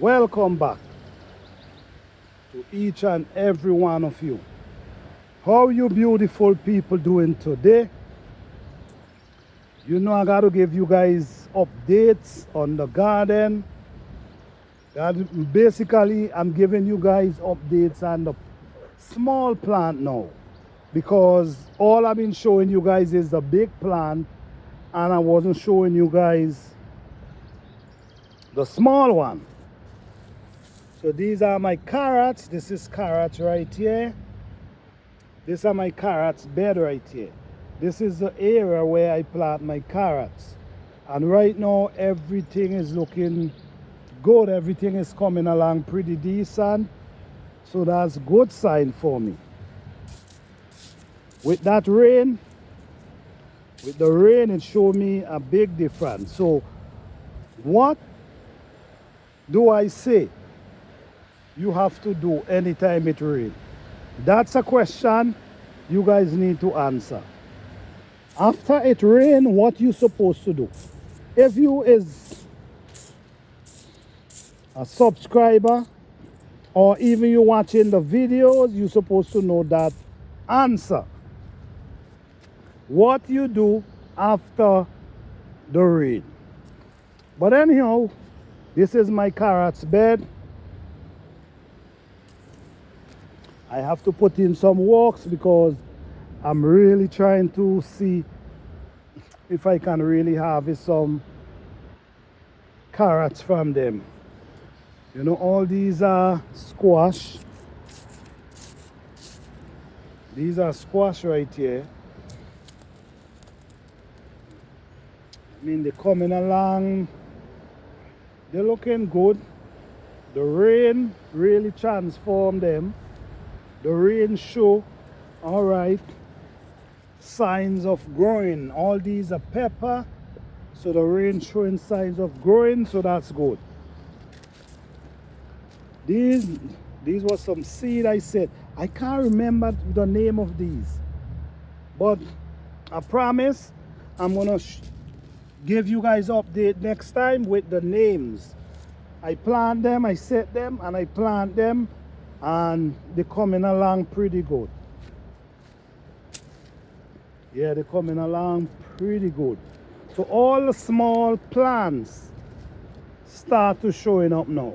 Welcome back to each and every one of you. How you beautiful people doing today? You know I got to give you guys updates on the garden. Basically, I'm giving you guys updates on the small plant now, because all I've been showing you guys is the big plant and I wasn't showing you guys the small one. So these are my carrots. This is carrots right here. These are my carrots bed right here. This is the area where I plant my carrots. And right now everything is looking good. Everything is coming along pretty decent. So that's a good sign for me. With that rain, with the rain, it showed me a big difference. So what do I say you have to do anytime it rains? That's a question you guys need to answer. After it rains, what you supposed to do? If you is a subscriber or even you watching the videos, you supposed to know that answer. What you do after the rain. But anyhow, this is my carrots bed. I have to put in some walks because I'm really trying to see if I can really harvest some carrots from them. You know, all these are squash. These are squash right here. I mean, they're coming along. They're looking good. The rain really transformed them. The rain show, all right, signs of growing. All these are pepper, so the rain showing signs of growing, so that's good. These were some seed I said. I can't remember the name of these, but I promise I'm gonna give you guys update next time with the names. I plant them, I set them, and I plant them, and they're coming along pretty good. Yeah, they're coming along pretty good. So all the small plants start to showing up now.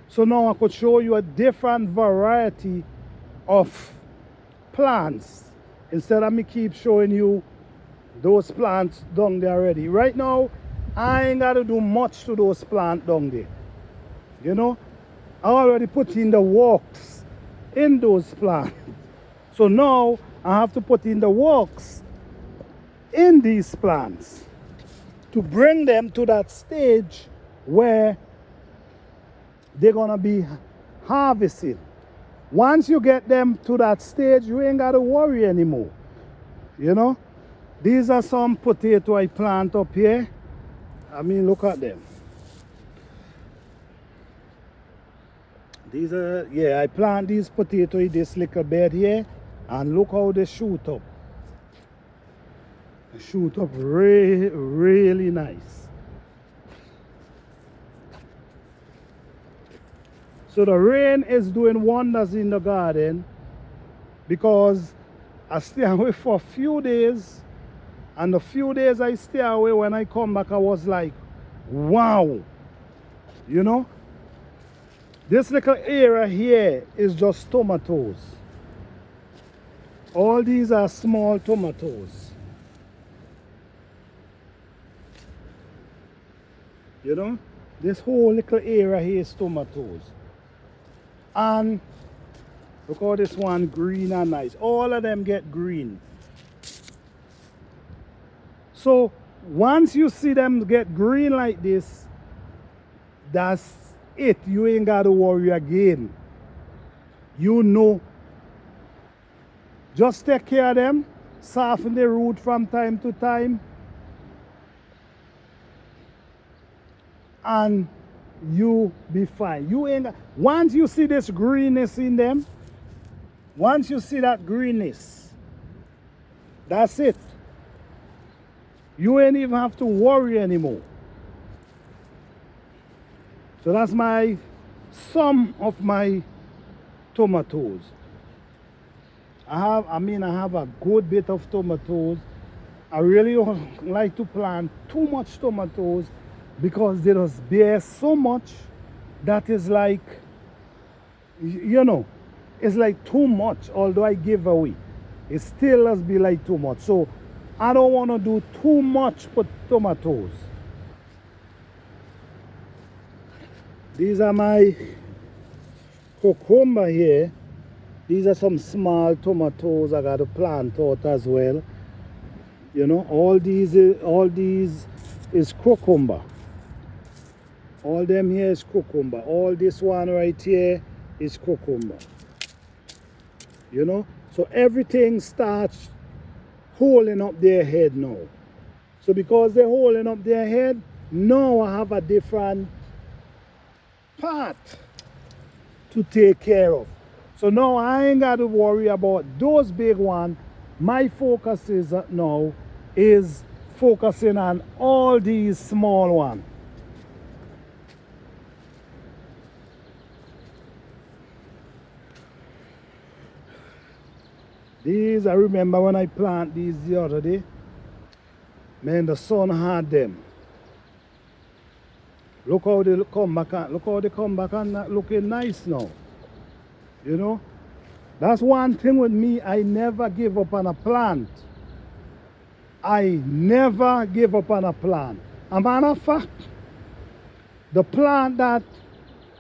So now I could show you a different variety of plants instead of me keep showing you those plants down there already. Right now I ain't got to do much to those plants down there. You know, I already put in the walks in those plants. So now I have to put in the walks in these plants to bring them to that stage where they're gonna be harvested. Once you get them to that stage, you ain't gotta worry anymore. You know, these are some potato I plant up here. I mean, look at them. These are, yeah, I plant these potatoes in this little bed here, and look how they shoot up. They shoot up really, really nice. So the rain is doing wonders in the garden, because I stay away for a few days, and the few days I stay away, when I come back I was like, wow. You know, this little area here is just tomatoes. All these are small tomatoes. You know, this whole little area here is tomatoes. And look how this one green and nice. All of them get green. So once you see them get green like this, that's it. You ain't got to worry again. You know, just take care of them, soften the root from time to time, and you be fine. You ain't, once you see this greenness in them, once you see that greenness, that's it. You ain't even have to worry anymore. So that's my some of my tomatoes. I have a good bit of tomatoes. I really don't like to plant too much tomatoes because they just bear so much that is like, you know, it's like too much. Although I give away, it still has be like too much. So I don't want to do too much for tomatoes. These are my cucumber here. These are some small tomatoes I got to plant out as well. You know, all these is cucumber. All them here is cucumber. All this one right here is cucumber. You know, so everything starts holding up their head now. So because they're holding up their head, now I have a different part to take care of. So now I ain't got to worry about those big ones. My focus is now is focusing on all these small ones. These, I remember when I planted these the other day, man, the sun had them. Look how they come back and looking nice now. You know? That's one thing with me, I never give up on a plant. I never give up on a plant. A matter of fact, the plant that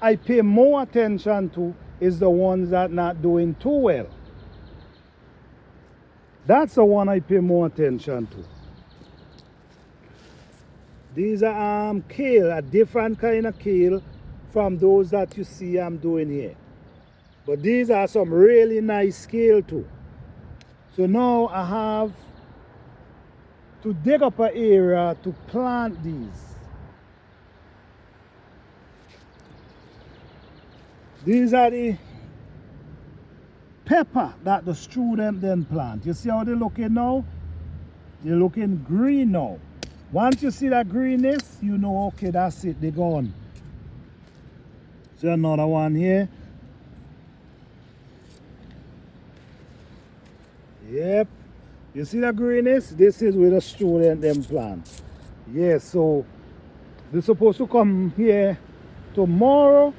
I pay more attention to is the ones that not doing too well. That's the one I pay more attention to. These are kale, a different kind of kale from those that you see I'm doing here. But these are some really nice kale too. So now I have to dig up an area to plant these. These are the pepper that the student then plant. You see how they're looking now? They're looking green now. Once you see that greenness, you know, okay, that's it, they're gone. See another one here. Yep. You see the greenness? This is where the student them plant. Yes, so they're supposed to come here tomorrow.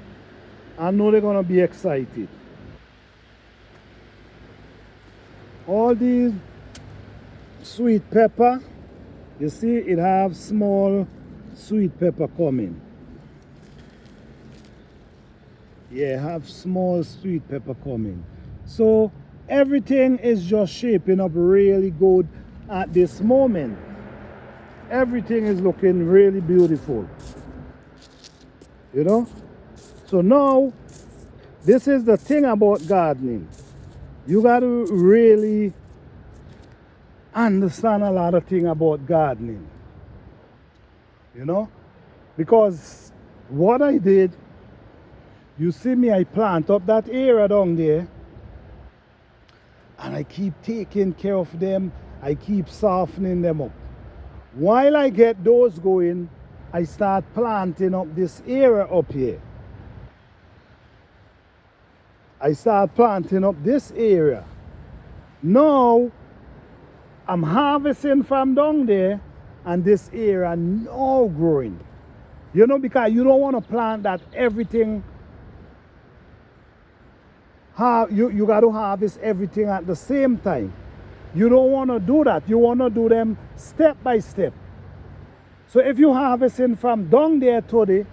I know they're gonna be excited. All these sweet pepper, you see it have small sweet pepper coming. Yeah, have small sweet pepper coming. So everything is just shaping up really good at this moment. Everything is looking really beautiful. You know? So now, this is the thing about gardening. You got to really understand a lot of things about gardening. You know? Because what I did, you see me, I plant up that area down there, and I keep taking care of them. I keep softening them up. While I get those going, I start planting up this area up here. I start planting up this area. Now, I'm harvesting from down there, and this area now growing. You know, because you don't want to plant that everything, you got to harvest everything at the same time. You don't want to do that. You want to do them step by step. So if you're harvesting from down there today,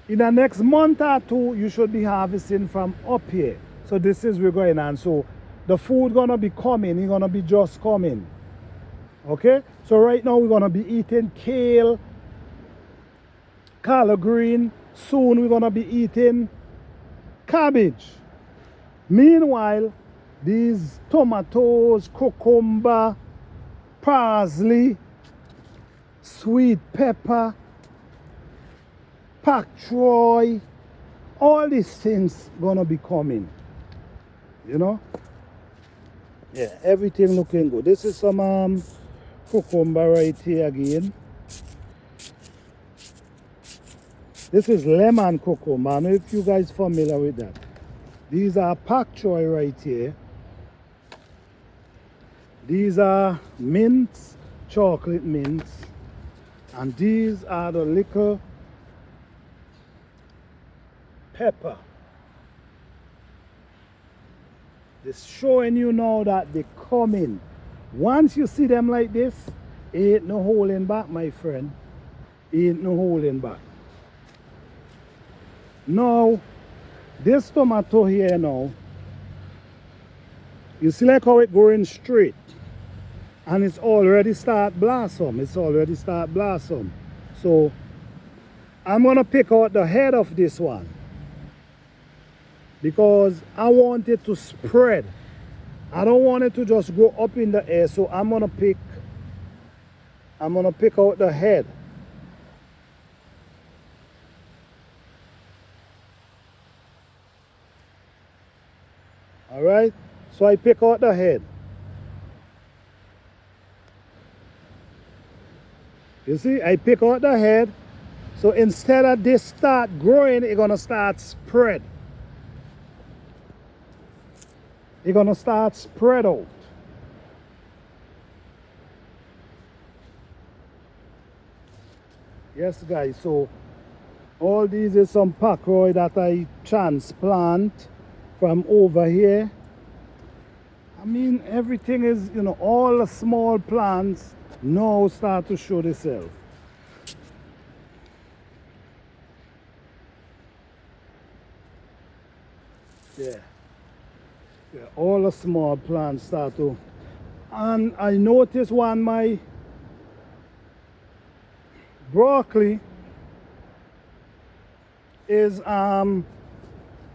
in the next month or two, you should be harvesting from up here. So this is what's going on. So the food gonna be coming, it's gonna be just coming. Okay? So right now we're gonna be eating kale, collard green. Soon we're gonna be eating cabbage. Meanwhile, these tomatoes, cucumber, parsley, sweet pepper, pak choy, all these things gonna be coming. You know? Yeah, everything looking good. This is some cucumber right here again. This is lemon cucumber. I don't know if you guys familiar with that. These are pak choy right here. These are mints, chocolate mints. And these are the little pepper. It's showing you now that they come in. Once you see them like this, ain't no holding back, my friend. Ain't no holding back. Now, this tomato here now, you see like how it going straight. And it's already start blossom. It's already start blossom. So, I'm going to pick out the head of this one. Because I want it to spread. I don't want it to just go up in the air. So I'm gonna pick out the head. Alright? So I pick out the head. You see, I pick out the head. So instead of this start growing, it's gonna start spread. It's gonna start spread out. Yes guys, so all these is some pakroy that I transplant from over here. I mean everything is, you know, all the small plants now start to show themselves. Yeah. Yeah, all the small plants start to, and I noticed one my broccoli is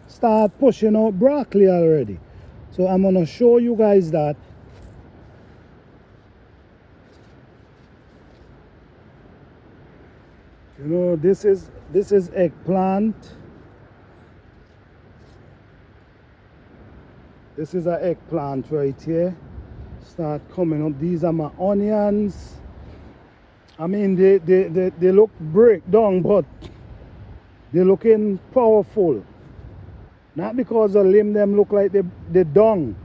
start pushing out broccoli already. So I'm gonna show you guys that. You know, this is eggplant. This is an eggplant right here. Start coming up. These are my onions. I mean, they look break down, but they're looking powerful. Not because the limb them look like they dung,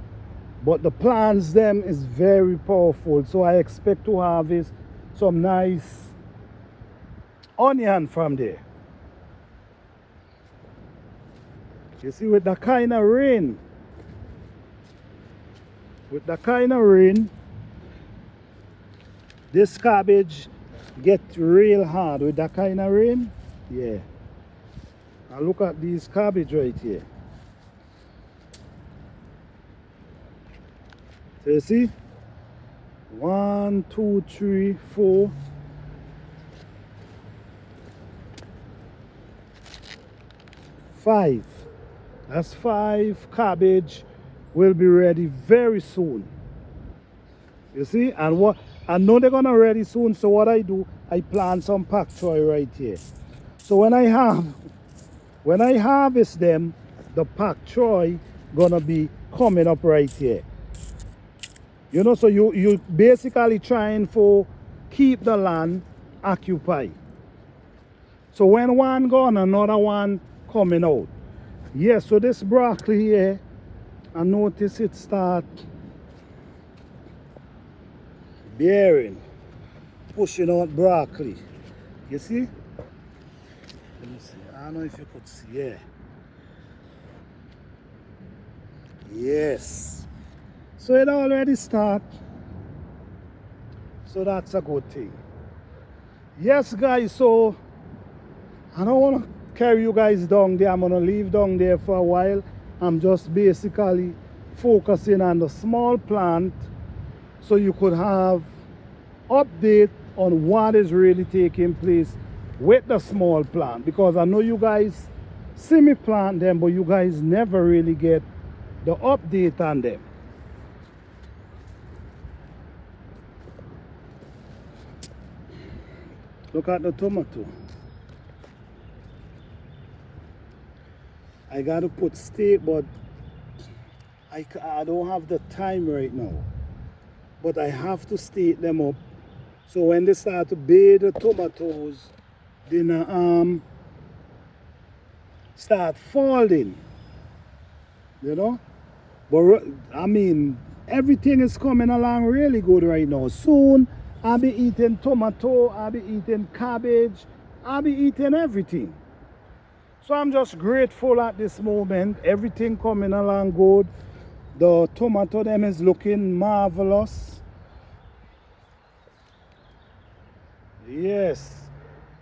but the plants them is very powerful. So I expect to harvest some nice onion from there. You see, with the kind of rain, this cabbage get real hard with that kind of rain. Yeah. Now look at these cabbage right here. So you see, 1, 2, 3, 4, 5. That's 5 cabbage will be ready very soon. You see, and what I know they're gonna ready soon. So what I do, I plant some pak choy right here. So when I harvest them, the pak choy gonna be coming up right here. You know, so you basically trying for keep the land occupied. So when one gone, another one coming out. Yes, so this broccoli here, I notice it start bearing, pushing out broccoli. You see? Let me see. I don't know if you could see. Yeah. Yes. So it already start. So that's a good thing. Yes, guys. So I don't want to carry you guys down there. I'm gonna leave down there for a while. I'm just basically focusing on the small plant so you could have update on what is really taking place with the small plant, because I know you guys see me plant them, but you guys never really get the update on them. Look at the tomato. I gotta put stake, but I don't have the time right now. But I have to stake them up. So when they start to bear the tomatoes, then start falling, you know. But I mean, everything is coming along really good right now. Soon I'll be eating tomato, I'll be eating cabbage, I'll be eating everything. So I'm just grateful at this moment. Everything coming along good. The tomato them is looking marvelous. Yes.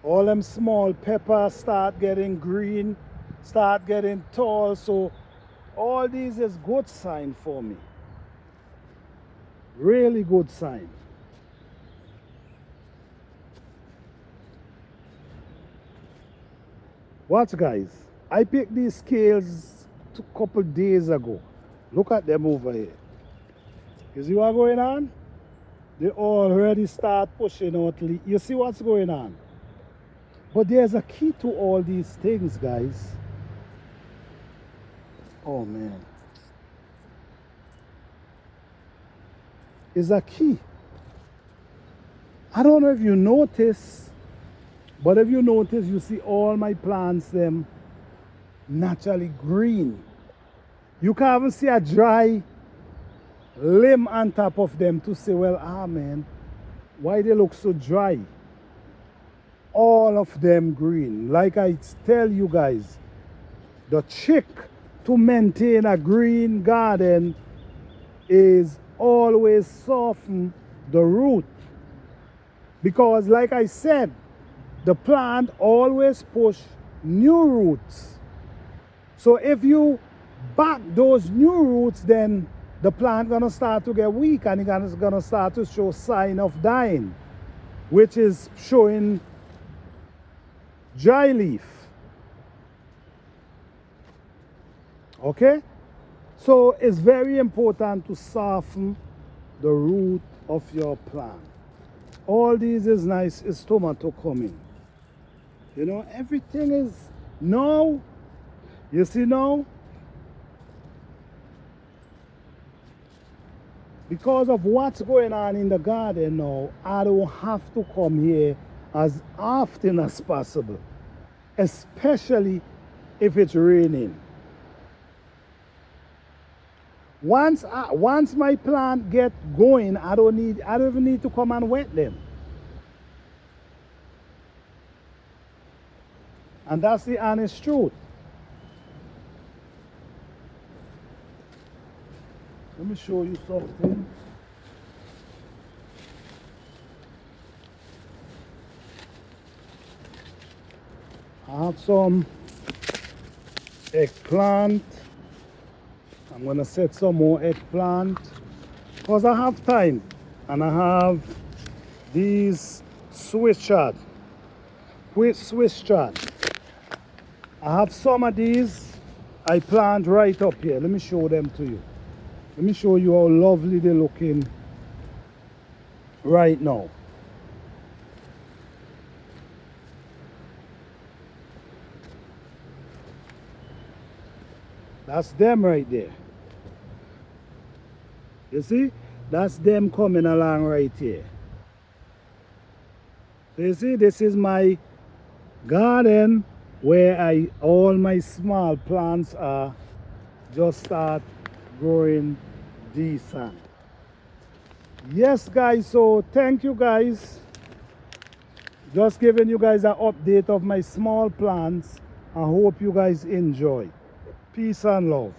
All them small peppers start getting green, start getting tall. So all these is good sign for me. Really good sign. Watch guys, I picked these scales a couple days ago. Look at them over here. You see what's going on? They already start pushing out. You see what's going on? But there's a key to all these things, guys. Oh man. Is a key. I don't know if you notice, but if you notice, you see all my plants them naturally green. You can't even see a dry limb on top of them to say, well, man, why they look so dry? All of them green. Like I tell you guys, the trick to maintain a green garden is always soften the root. Because like I said, the plant always push new roots. So if you back those new roots, then the plant gonna start to get weak and it's gonna start to show sign of dying, which is showing dry leaf. Okay? So it's very important to soften the root of your plant. All these is nice, is tomato coming. You know, everything is now, you see now, because of what's going on in the garden now, I don't have to come here as often as possible, especially if it's raining. Once my plant get going, I don't even need to come and wet them. And that's the honest truth. Let me show you something. I have some eggplant. I'm gonna set some more eggplant because I have time, and I have these Swiss chard. I have some of these I plant right up here. Let me show them to you. Let me show you how lovely they're looking right now. That's them right there. You see? That's them coming along right here. So you see, this is my garden where all my small plants are just start growing decent. Yes guys, so thank you guys. Just giving you guys an update of my small plants. I hope you guys enjoy. Peace and love.